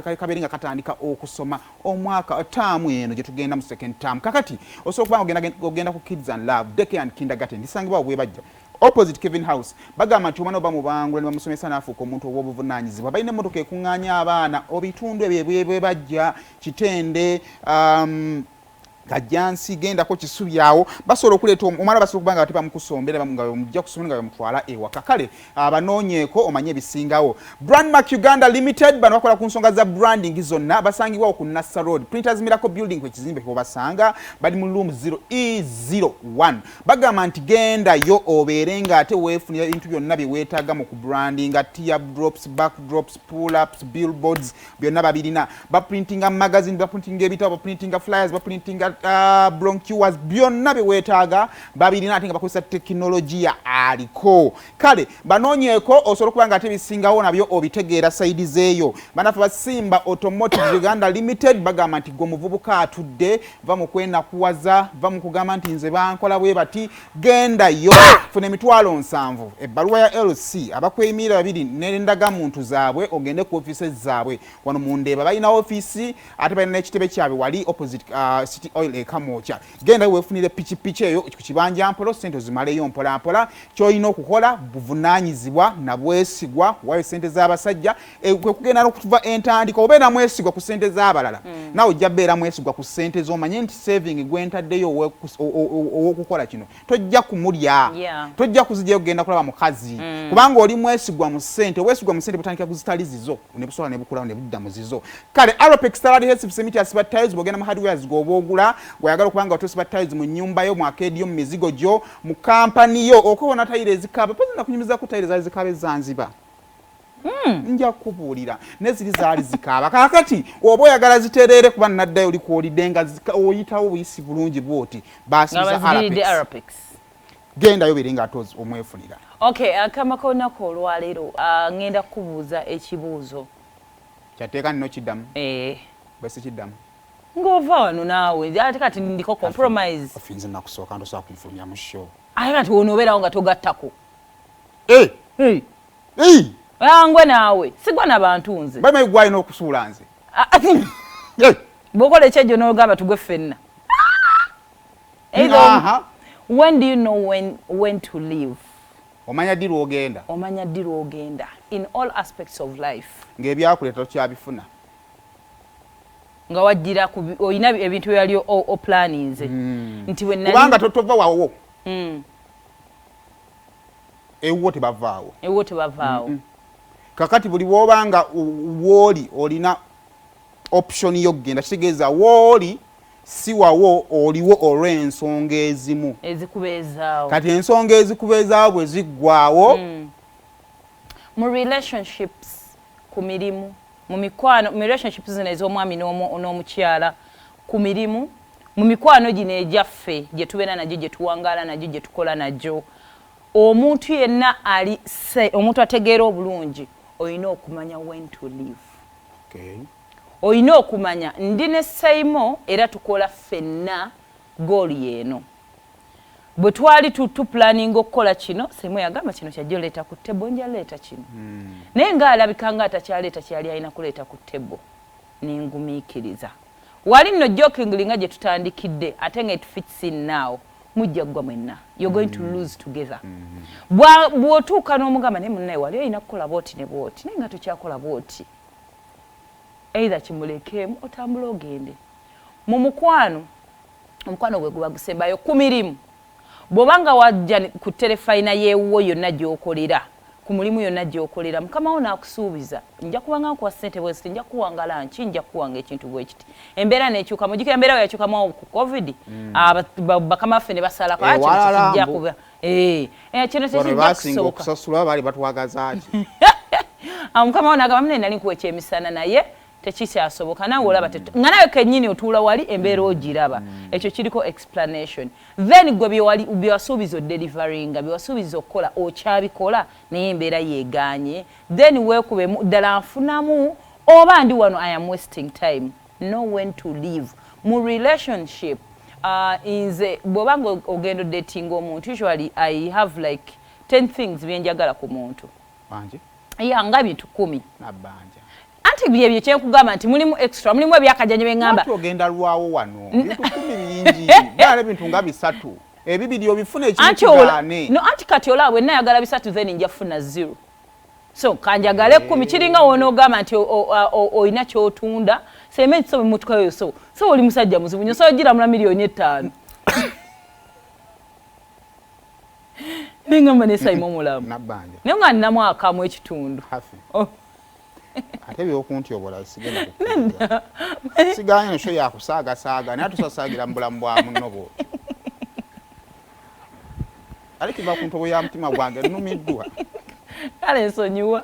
kaberinga katandika okusoma omwaka term eno gye tugenda mu second term kakati osobola kubanga ogenda ku Kids and Love Daycare and Kindergarten disangibwa obwe bajja opposite Kevin House bagamba nti omwana oba mubangula ne bamusomesa n'afuuka omuntu ow'obuvunaanyizibwa balina emmotoka ekuŋŋaanya abaana obitundu ebyo bwe bajja Kitende Kajansi genda ko kisubyawo basobola okuleeta omwana basobola kubanga batipa mukusombera nga mujja kusomera nga mutwala ewaka kale abanoonyeeko omanye ebisingawo Brandmark Uganda Limited bano bakola ku nsonga za branding zonna basangibwawo ku Nassa Road Printers Miracle Building kwe kizimbe kwe basanga bali mu room 0E01 bagamba nti genda yo obeere ng'ate weefunira ebintu byonna bye weetaaga mu ku branding teardrops backdrops pull-ups billboards byonna babirina baprintinga magazine baprintinga ebitabo baprintinga flyers baprintinga bronchures byonna biwetaaga babirina ate nga bakozesa teknologiya aliko kale banoonyeeko osobola okubanga ate bisingawo nabyo obitegeera saidi zeeyo banafe basimba Automotive Uganda Limited bagamba nti gwe muvubuka atudde va mu kwenakuwaza va mu kugamba nti nze bankola bwe bati genda yo funa emitwalo 7 ebbaluwa ya LC abakweyimirira babiri n'endagamuntu zaabwe ogende ku ofiisi zaabwe wano mu Ndeeba balina ofiisi ate balina n'ekitebe kyabwe wali opposite City Oil ekamocha genda wefunire pichipichi eyo ku kibanja mpolo sente zimaleyo mpola mpola kyolina okukola buvunaanyizibwa na bwesigwa wayo sente z'abasajja kwe kugenda n'okutuva entandika obeera mwesigwa ku sente z'abalala nawe ojja beera mwesigwa ku sente z'omanye nti saving gwentaddeyo ow'okukola kino tojja kumulya tojja kuzijjayo kugenda kulaba mukazi kubanga oli mwesigwa mu sente weesigwa mu sente butandika kuzitali zizo ne busobola ne bukulawo ne budda mu zizo kale Aropex Salad Health Facility asiba tiles bogenda mu hardwares g'obogula wayagala kubanga otosiba tiles mu nyumba yo mu arcade yo mu mizigo gyo mu company yo okubona tiles zikaba pozina kunyumiza ku tiles zikabe Zanzibar nja kubuulira neziri zaali zikaba kakati oba oyagala ziterere kuba naddayo oli kuolidenga oyitawo buyisi bulungi bwoti basiza Aropex genda yo biringa atozi omwefunira okay kama kona ko olwaleero ngenda kubuuza ekibuuzo kyateeka nno kiddamu basi kiddamu ngova wano naawe ate kati ndiko compromise afinze nakusooka ndo sawa kumfulumya mu show ate kati wonobeerawo nga togattako angwe naawe sigwa nabantu nze bamayi gwalina okusuula nze bwokola ekyejjo n'ogamba tugwe ffenna when do you know when to leave omanya ddi lw'ogenda omanya ddi lw'ogenda in all aspects of life ng'ebyakuleeta tokyabifuna nga wajjira oyina ebintu byali oplaninze nti we kubanga totova wawo ewo tebavaawo kakati buli wobanga wooli olina option y'okugenda kitegeeza wooli si wawo oliwo olw'ensonga ezimu ezikubeezaawo kati ensonga ezikubeezaawo bwe ziggwaawo mu relationships ku mirimu mu mikwano mu relationships zino ez'omwami n'omukyala ku mirimu mu mikwano gino egyaffe gye tubeera nagyo gye tuwangaala nagyo gye tukola nagyo omuntu yenna omuntu ategeera obulungi olina okumanya when to leave olina okumanya ndi ne Saimo era tukola ffenna gooli yeeno bwe twali tuplaninga okukola kino Saimo yagamba kino kyajja oleeta ku ttebo nja leeta kino naye ng'alabika nga atakyaleeta kyali alina kuleeta ku ttebo nengumiikiriza wali nno jokingli nga gye tutandikidde ate nga it fits in now mujja gwa mwenna you're going to lose together bw'otuuka n'omugamba naye munnaye wali olina kukola bwoti ne bwoti naye nga tokyakola bwoti either kimulekeemu otambula ogende mu mukwano omukwano gwe guba gusembayo ku mirimu bw'obanga wajja ku terefayina yeewuwo yonna gy'okolera ku mulimu yonna gy'okolera mukama wo n'akusuubiza nja kubanga nkuwa ssente bweziti nja kuwanga lanki nja kuwanga ekintu bwe kiti embeera n'ekyuka mu jjukira embeera yakyukamu ku covid bakama baffe ne basalako kino kijja kuba kino tekijja kusoboka baali batwagaza ati mukama wo n'agamba mune nali nkuwa ekyemisana naye tekikyasoboka nawe olaba nga nawe kennyini otuula wali embeera ogiraba ekyo kiriko explanation then gwe byewasuubiza odeliveringa byewasuubiza okukola okyabikola naye embeera yeeganye then weekubemu ddala nfunamu oba ndi wano I am wasting time know when to leave mu relationship nze bw'obanga ogenda dating omuntu usually I have like 10 things byenjagala ku muntu banje nga bintu 10 nabanja anti byebyo kyenkugamba nti mulimu extra mulimu ebyakajjanye bengamba ogenda lwawo wano bintu 10 bingi byale bintu nga bisatu ebibiri obifuna ekigaane no anti kati olabwe nayagala bisatu then nja funa 0 so kanjagale 10 kiringa wonoogamba nti oyina kyotunda seme so mutuka yo so oli musajja muzibu nyo so gira mula milioni 5 Ninga manesa imomulamu nabanja nenga nina mwaka mu ekitundu hafi ate byo kunti obola sigenda siganya no sho ya kusaga saga naye tusasagira mbulamu bwa munobo ali kiba kuntu obo ya mtima gwange numiddwa kale nsonyiwa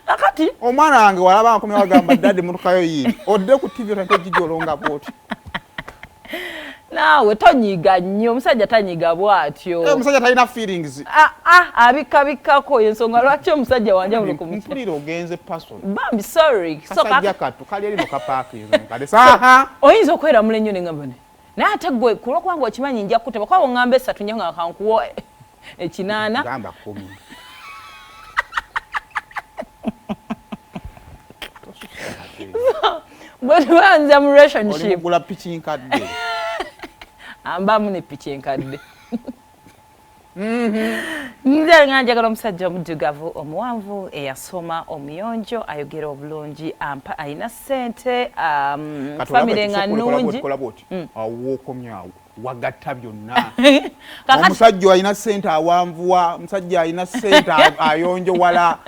akati omwana wange walaba akomye wagamba dadi mutukayo yini odde ku TV otanke jijolonga boti nawe tonyiga nnyo omusajja tanyiga bwatyo omusajja talina feelings abikabikako ensonga lwaki omusajja wanja mpulira ogenze person bambi sorry kasajja katu kali eri mukapakinze mukade saha oyinza okwera mule nnyo nengamba ne naye ate gwe kulwokwanga okimanyi nja kuteba kwabo ngamba 3 nyo nga kankuwo ekinana gamba 10 bwe tubanza mu relationship gula pitching card ambamu ne pitching card nze nganjagala omusajja omuddugavu omuwanvu eyasoma omuyonjo ayogera obulungi ampa ayina ssente famire nga nnungi awookomyawo wagatta byonna omusajja alina ssente awanvuwa omusajja alina ssente ayonjo wala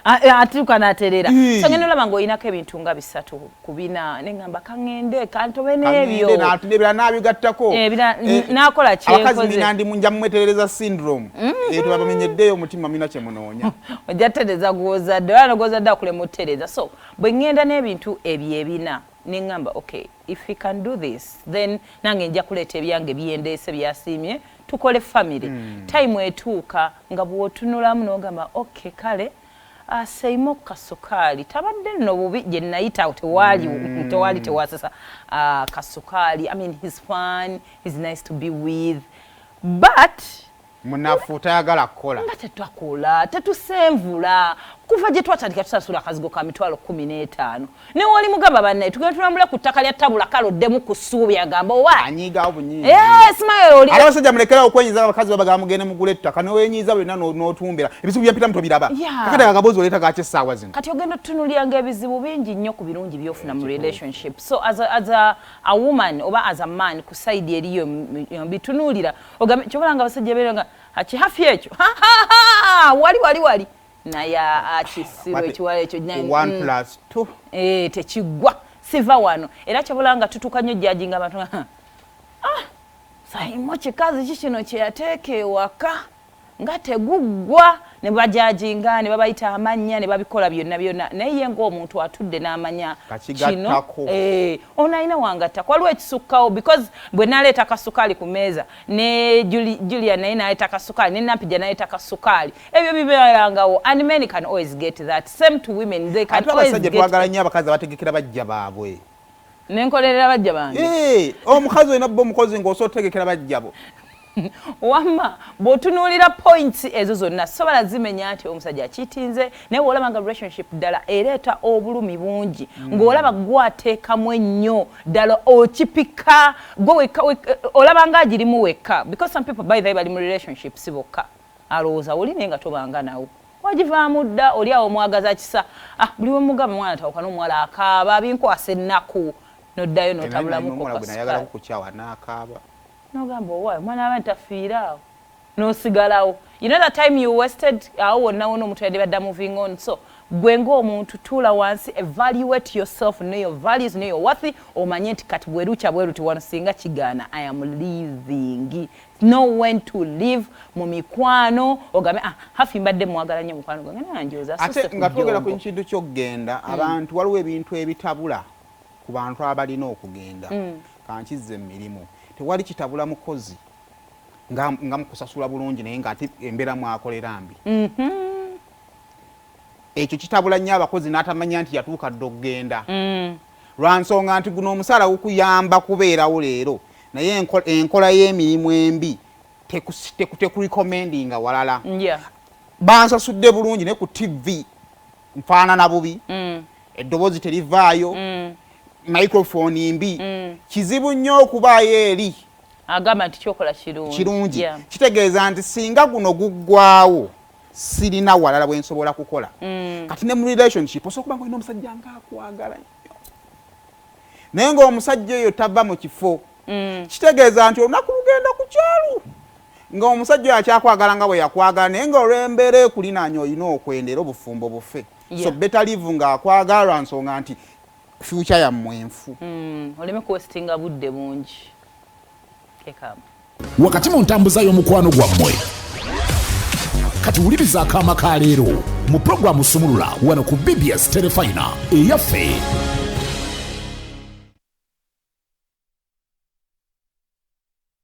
atuuka n'aterera so ngenda olaba ng'oyinako ebintu nga 3 ku 4 neŋŋamba kaŋŋende kantobe n'ebyo n'atudebera n'abigattako n'akola abakazi nina ndi munja mumweterereza syndrome tubamenyeddeyo omutima mina kye munoonya ojja tereza gw'ozadde wala n'ogw'ozadde akulema otereza so bwe ŋŋenda n'ebintu ebyo 4 neŋŋamba okay if we can do this then nange nja kuleeta ebyange byendeese byasiimye tukole family time etuuka nga bw'otunulamu n'ogamba okay kale seimo kasukali tabadde no bubi je nayita tewali tewasasa kasukali I mean he's fun, he's nice to be with, but munafuta yagala kola nga tetwakola tetusenvula kuva gye twatandika tusasula akazigo ka mitwalo 15 ne wali mugamba banne tugenda tulambula ku ttaka lya tabula kaloddemu ku ssuubi agamba owa anyiga obunyiizi smile oli abasajja mulekera okwenyiza abakazi babagamba mugende mugule ttaka newenyiza bwena n'otumbira ebizibu byapita mutobiraba kakati akabozi oleeta gaki essaawa zino kati ogenda otutunulyanga ebizibu bingi nnyo ku birungi byofuna mu relationship so as a woman oba as a man ku side eriyo bitunuulira ogambe kyobalanga abasajja beeranga hakihafi ekyo wali naye akisirwa ekiwala ekyo 1+2 tekigwa siva wano era kyabulanga tutuuka nnyo jjajinga abantu saimo kikazi kikino kyeyateeka ewaka nga teguggwa ne bajajinga ne babayita amannya ne babikola byonna naye ng'omuntu atudde n'amanya kino ono alina wangatta waliwo ekisukkawo because bwe naleeta kasukaali ku meeza ne Julia naye naleeta kasukaali ne Nampija naleeta kasukaali ebyo bibeerangawo and men can always get that same to women they can always get twagala nnyo abakazi abategekera bajja baabwe nenkolerera bajja bange omukazi olina bba omukozi ng'osobola otegekera bajjabo wamma bw'otunuulira points ezo zonna sobola zimenya nti omusajja akitinze naye olaba nga relationship ddala ereeta obulumi bungi ng'olaba gwateekamu ennyo ddala okipika olaba nga agirimu wekka because some people by the way bali mu relationship si bokka alowooza oli naye nga tobanga nawo wagivaamu dda oli awo mwagaza kisa buli we mugamba mwana tawuka n'omuwala akaaba binkwasa ennaku n'oddayo n'otabulamuko n'akaaba nogamba owa mwana abantu tafiira awo n'osigalawo you know that time you wasted awo wonna wonna omuntu yadde moving on so gwe ng'omuntu tuula wansi evaluate yourself know your values know your worth omanye nti kati bwerukya bweruti wano singa kigaana I am leaving know when to live mu mikwano ogambe hafi mbadde mwagala nnyo mukwano gwange nanjoza ate nga twogera ku kintu ky'okugenda abantu waliwo ebintu ebitabula ku bantu abalina okugenda kankizza emirimu tewali kitabula mukozi nga mukusasula bulungi naye ng'ate embeera mwakolera mbi ekyo kitabula nnyo abakozi n'atamanya nti yatuuka dde okugenda lwa nsonga nti guno omusaala gukuyamba kubeerawo leero naye enkola y'emirimu embi tekurikommendinga walala bansasudde bulungi ne ku TV nfaanana bubi eddoboozi terivaayo microphone mbi kizibu nnyo okubaayo eri agamba nti kyokola kirungi kitegeeza nti singa guno guggwaawo sirina walala bwe nsobola kukola kati ne mu relationship osobola kuba ng'olina omusajja ng'akwagala nnyo naye ng'omusajja oyo tava mu kifo kitegeeza nti olunaku lugenda ku kyalo ng'omusajja oyo akyakwagala nga bwe yakwagala naye ng'olw'embeera ekulinaanya olina okwendera obufumbo bufe so better live ng'akwagala lwa nsonga nti future yammwe enfu oleme kuwesitinga budde bungi wakati mu ntambuza y'omukwano gwammwe kati wuliriza akaama ka leero mu pulogulaamu Sumulula wano ku BBS Telefayina eyaffe.